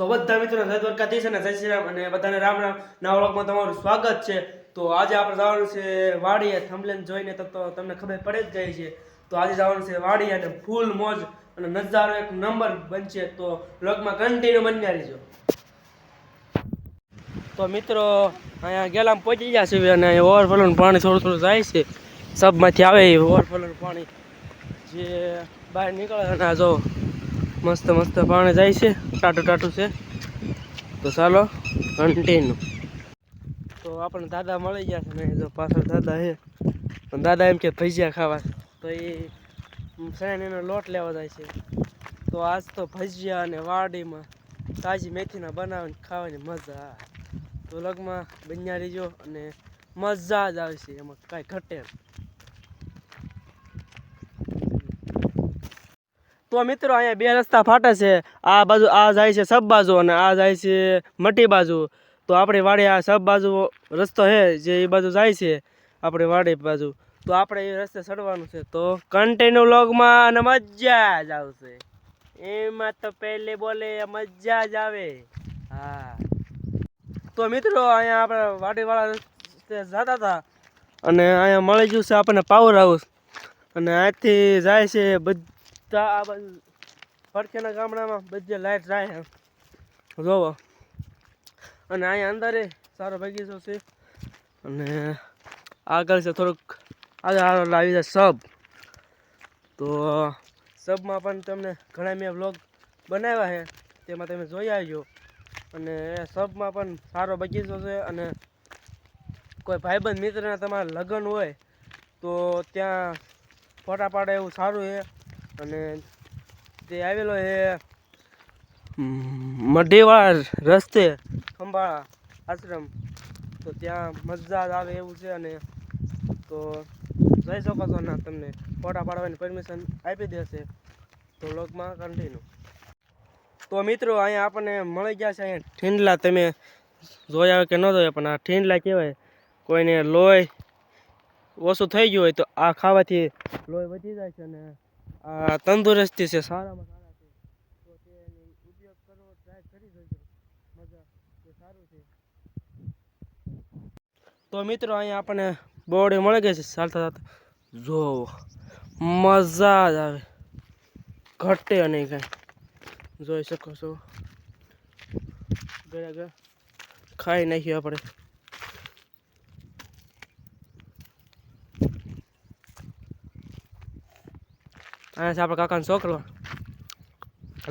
તો બધા મિત્રો જય દ્વારકાધીશ અને જય શ્રી રામ અને બધાને રામ રામ. નવા વ્લોગમાં તમારું સ્વાગત છે. તો આજે આપણે જવાનું છે વાડીએ. થંબનેલ જોઈને તો તમને ખબર પડી જ ગઈ છે. તો આજે જવાનું છે વાડીએ અને ફૂલ મોજ અને નજારો એક નંબર બનશે. તો વ્લોગમાં કન્ટિન્યુ બન્યા રહીજો. તો મિત્રો અહીંયા ગેલામાં પહોંચી ગયા છે અને ઓવરફ્લોનું પાણી થોડું થોડું જાય છે. સબમાંથી આવે એ ઓવરફ્લોનું પાણી જે બહાર નીકળે અને આ જો મસ્ત મસ્ત પાણી જાય છે, ટાટું ટાટું છે. તો ચાલો કન્ટિન્યુ. તો આપણે દાદા મળી ગયા છે ને, જો પાછળ દાદા છે. પણ દાદા એમ કે ભજીયા ખાવા, તો એ શેરડીનો લોટ લેવા જાય છે. તો આજ તો ભજીયા અને વાડીમાં તાજી મેથીના બનાવીને ખાવાની મજા. તો લગમાં બન્યા રહીજો અને મજા જ આવશે, એમાં કાંઈ ઘટે. તો મિત્રો અહીંયા બે રસ્તા ફાટે છે. આ બાજુ આ જાય છે સબ બાજુ અને આ જાય છે મટી બાજુ. તો આપણી વાડી આ સબ બાજુ રસ્તો છે જે એ બાજુ જાય છે આપણી વાડી બાજુ. તો આપણે એ રસ્તે ચડવાનું છે. તો કન્ટિન્યુ વ્લોગમાં અને મજા જ આવશે. એમાં તો પહેલે બોલે મજા જ આવે. હા તો મિત્રો અહીંયા આપણે વાડીવાળા રસ્તે જતા હતા અને અહીંયા મળી ગયું છે આપણને પાવર હાઉસ. અને અહીંથી જાય છે બધા આ બાજુ ફરખેના ગામડામાં બધે લાઈટ જાય જોવો. અને અહીંયા અંદર સારો બગીચો છે અને આગળ છે થોડુંક આગળ આવી જાય સબ. તો સબમાં પણ તમને ઘણા મેં વ્લોગ બનાવ્યા છે, તેમાં તમે જોઈ આવજો. અને સબમાં પણ સારો બગીચો છે અને કોઈ ભાઈબંધ મિત્રના તમારા લગ્ન હોય તો ત્યાં ફોટા પાડે એવું સારું છે. અને તે આવેલો છે મઢીવાળા રસ્તે ખંભાળા આશ્રમ. તો ત્યાં મજા આવે એવું છે. અને તો જઈ શકો છો ને, તમને ફોટા પાડવાની પરમિશન આપી દેશે. તો વ્લોગમાં કન્ટિન્યુ. તો મિત્રો અહીંયા આપણને મળી ગયા છે અહીંયા ઠીંડલા. તમે જોયા કે ન જોયા, પણ આ ઠીંડલા કહેવાય. કોઈને લોહી ઓછું થઈ ગયું હોય તો આ ખાવાથી લોહી વધી જાય છે અને આ તંદુરસ્તી છે, સારામાં સારા છે. તો તેનો ઉપયોગ કરવો ટ્રાય કરી જોજો, મજા તે સારું છે. તો મિત્રો અહીંયા આપણને બોર્ડે મળી ગઈ છે ચાલતા ચાલતા. જો મજા જ આવે, ઘટે નહીં કાંઈ. જોઈ શકો છો બરાબર. ખાઈ નાખ્યું આપણે. અહીંયા છે આપણે કાકાનો છોકરો.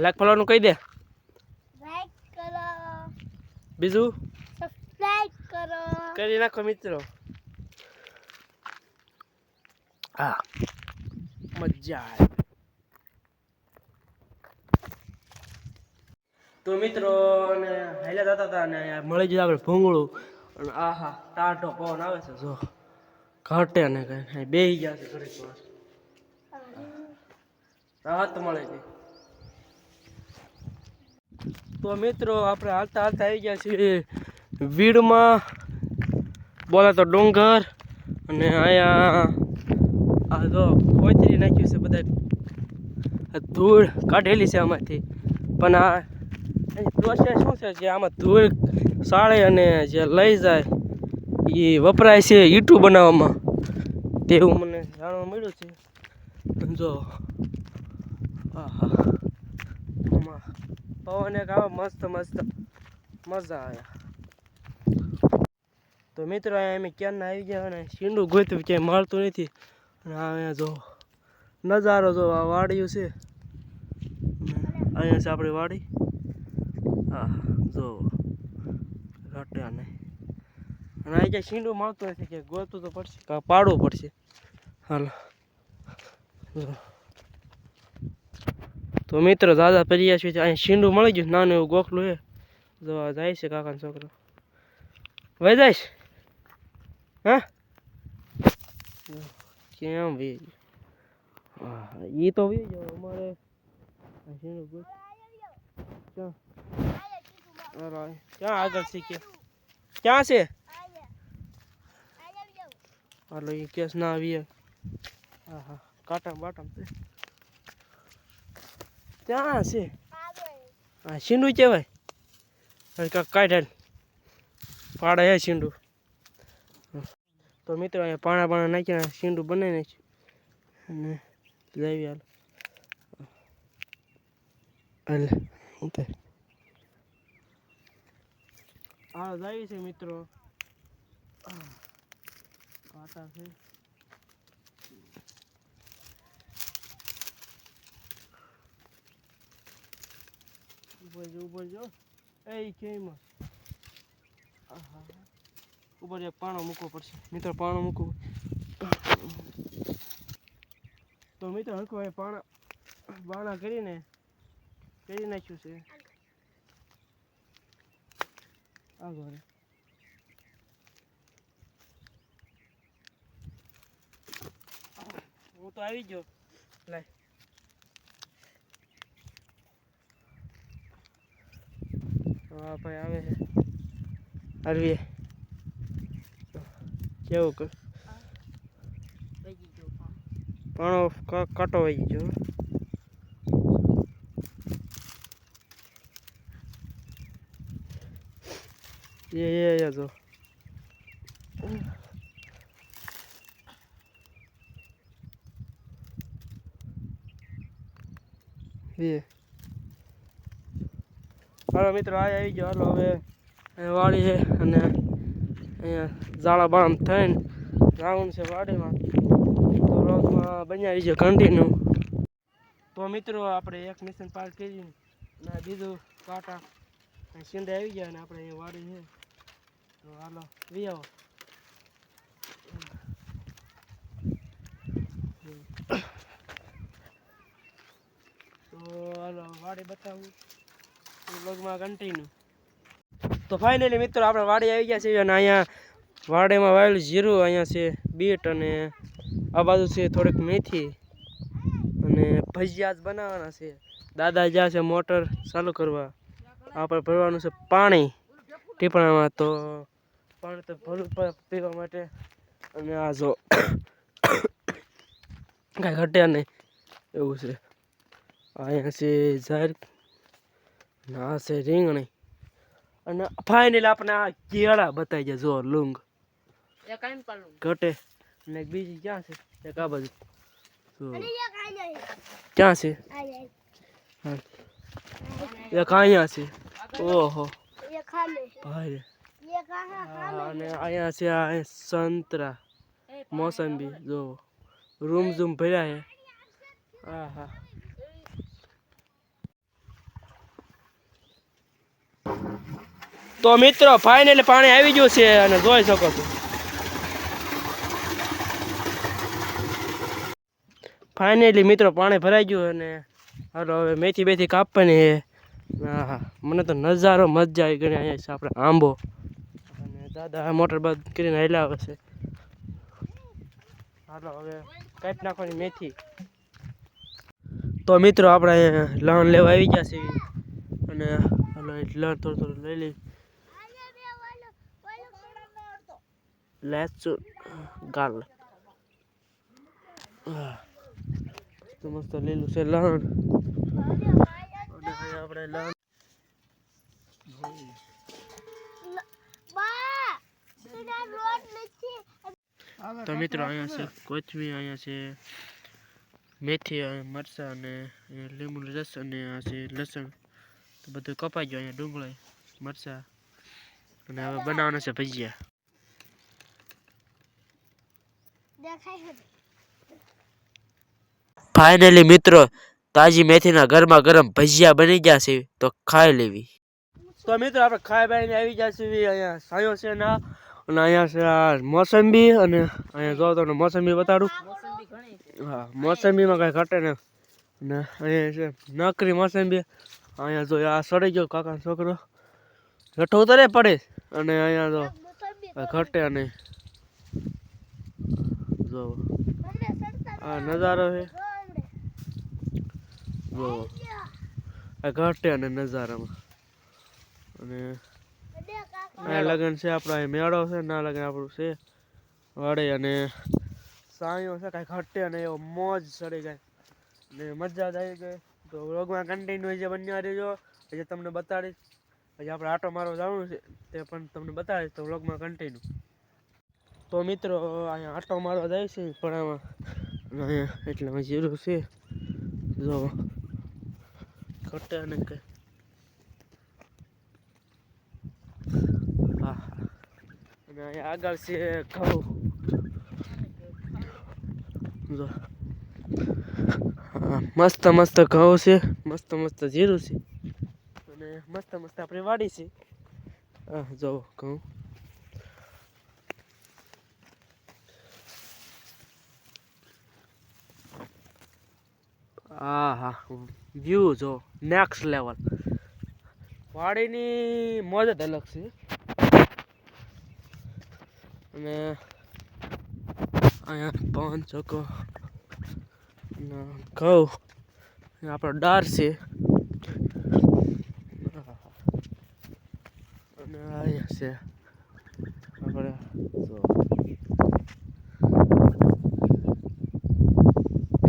લાઈક ફોલોનું કહી દે. લાઈક કરો, બીજું સબસ્ક્રાઇબ કરો, કરી નાખો મિત્રો. હા મજા આવે. તો મિત્રો અને હાલ્યા જતા હતા અને મળી ગયું આપણે ભૂંગળું. અને આહા ટાઢો પવન આવે છે, જો ઘટે ને કઈ. બેસી ગયા છે ઘડીક વાર, રાહત મળે છે. તો મિત્રો આપણે હાલતા હાલતા આવી ગયા છીએ વીડમાં. બોલે તો ડુંગર. અને અહીંયા આ જો કોથરી નાખ્યું છે, બધા ધૂળ કાઢેલી છે આમાંથી. પણ આ પ્રોસેસ શું છે કે આમાં ધૂળ સાળે અને જે લઈ જાય એ વપરાય છે ઈંટું બનાવવામાં, તેવું મને જાણવા મળ્યું છે. જો આહા પવન એક આવે મસ્ત મસ્ત, મજા આવે. તો મિત્રો અહીંયા અમે ક્યારના આવી ગયા અને શીંડું ગોત્યું ક્યાંય મળતું નથી. અને અહીંયા જો નજારો જો, આ વાડિયું છે. અહીંયા છે આપણી વાડી. હા જો ઘટ્યા નહીં. અને અહીં ક્યાંય શીંડું મળતું નથી, કે ગોતવું તો પડશે, કાં પાડવું પડશે. હાલો તો મિત્રો દાદા પરિયા છે. અહીંયા શીંડું મળી ગયું, નાનું એવું ગોખલું છે. જો જાય છે કાકાનો છોકરો. વહી જઈશ હા કેમ વી? હા એ તો વી જાવ અમારે શીંડું ક્યાં ક્યાં આગળ શીખે ક્યાં છે? હાલો એ કેસ ના આવીએ. હા હા કાંટા બાટા ક્યાં છે? હા શીંડું કહેવાય. કાઢ પાડે હે શીંડું. તો મિત્રો અહીંયા પાણા નાખીને શીંડું બનાવી નાખ્યું અને લાવી હાલ હાલ જાય છે મિત્રો. કાંટા છે ઉપર જો એ કેમ ઉપર એક પાણો મૂકવો પડશે મિત્રો. પાણો મૂકવું તો મિત્રો હરખું એ બાણા કરી નાખ્યું છે આગળ. હું તો આવી ગયો. લાય હા ભાઈ આવે છે હરવી કેવું કર પાણો કાંટો વહી ગયો. એ જો હાલો મિત્રો આવી ગયો. હાલો હવે વાડી છે અને અહીંયા ઝાડા બાણા થઈને રાઉન્ડ છે વાડીમાં. તો બ્લોગમાં બન્યા રહીજો કન્ટિન્યુ. તો મિત્રો આપણે એક મિશન પાર કરી અને બીજું કાંટા શીંડે આવી ગયા અને આપણે અહીંયા વાડી છે. તો હાલો વી આવો. તો હાલો વાડી બતાવું બ્લોગમાં કન્ટિન્યુ. તો ફાઇનલી મિત્રો આપણે વાડી આવી ગયા છીએ અને અહીંયા વાડીમાં વાવેલું જીરું, અહીંયા છે બીટ અને આ બાજુ છે થોડીક મેથી અને ભજીયા જ બનાવવાના છે. દાદા જ્યાં છે મોટર ચાલુ કરવા. આપણે ભરવાનું છે પાણી ટીપણામાં. તો પાણી તો ભરવું પડે પીવા માટે. અને આ જો કાંઈ ઘટે નહીં એવું છે. અહીંયા છે ઝાડ આ છે રીંગણી અને ફાઇનલ આપણે આ કેળા બતાવી જાય. જો લુંગ ઘટે ને બીજી ક્યાં છે? એક આ બાજુ ક્યાં છે? એક અહીંયા છે. ઓહો ભાઈ. અને અહીંયા છે આ સંતરા મોસંબી. જો રૂમ ઝૂમ ભર્યા છે. હા હા તો મિત્રો ફાઇનલી પાણી આવી ગયું છે અને જોઈ શકો છો. ફાઇનલી મિત્રો પાણી ભરાઈ ગયું અને હાલો હવે મેથી બેથી કાપવાની છે. હા હા મને તો નજારો મજા આવી ગઈ. અહીંયા છે આપણે આંબો અને દાદા મોટર બંધ કરીને હેલા આવે છે. હાલો હવે કાપી નાખવાની મેથી. તો મિત્રો આપણે અહીંયા લણ લેવા આવી ગયા છીએ અને હાલો લણ થોડું લઈ લઈ. લેટ્સ ગાલ તો મસ્ત લીલું છે લણ. આપણે લણ તો મિત્રો અહીંયા છે કોથમીર, અહીંયા છે મેથી, મરચાં અને લીંબુનો રસ અને આ છે લસણ. તો બધું કપાઈ ગયું. અહીંયા ડુંગળી મરચાં અને હવે બનાવવાના છે ભજીયા. ફાઇનલી મિત્રો તાજી મેથીના ગરમા ગરમ ભજીયા બની ગયા છે. તો ખાઈ લેવી. તો મિત્રો આપણે ખાઈ બાઈને આવી ગયા છીએ. અહીંયા સાયો છે ના અને અહીંયા છે આ મોસંબી અને અહીંયા જો તમને મોસંબી બતાડું. હા મોસંબીમાં કાંઈ ઘટે ને. અને અહીંયા છે નકરી મોસંબી. અહીંયા જો આ સડી ગયો કાકાનો છોકરો હેઠો ઉતરે પડે અને અહીંયા જો ઘટે નહીં. જો આ નજારો છે. જો આ ઘટે અને નજારામાં. અને આ લગન છે આપણા મેળો છે ના લગન આપણું છે વાડે અને સાયો છે કાંઈ ઘટે અને એવો મોજ ચડી જાય ને મજા જ આવી ગઈ. તો વ્લોગમાં કન્ટિન્યુ જે બન્યા રહેજો. જે તમને બતાડીશ પછી આપણે આટો મારવા જવાનું છે તે પણ તમને બતાવીશ તો વ્લોગમાં કન્ટિન્યુ. તો મિત્રો અહીંયા આટો મારવા જાય છે પણ આમાં અહીંયા એટલામાં જીરું છે જો ઘટે ને કે હા અને અહીંયા આગળ છે ઘઉં જો હા મસ્ત મસ્ત ઘઉં છે મસ્ત મસ્ત જીરું છે અને મસ્ત મસ્ત આપણી વાડી છે. હા જો ઘઉં હા હા વ્યૂ જો નેક્સ્ટ લેવલ વાડીની મોજ જ અલગ છે. અને અહીંયા પવન ચોકો ઘઉં આપણો ડાર છે અને અહીંયા છે આપણે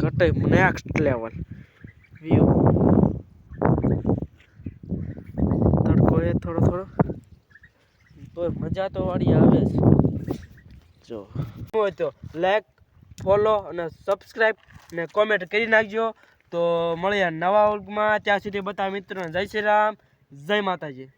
ઘટે નેક્સ્ટ લેવલ વ્યૂ તડકો એ થોડો થોડો તો મજા તો વાળી આવે છે. જો હોય તો લાઈક ફોલો અને સબસ્ક્રાઈબ ને કોમેન્ટ કરી નાખજો. તો મળીએ નવા વર્ગમાં ત્યાં સુધી બધા મિત્રોને જય શ્રી રામ જય માતાજી.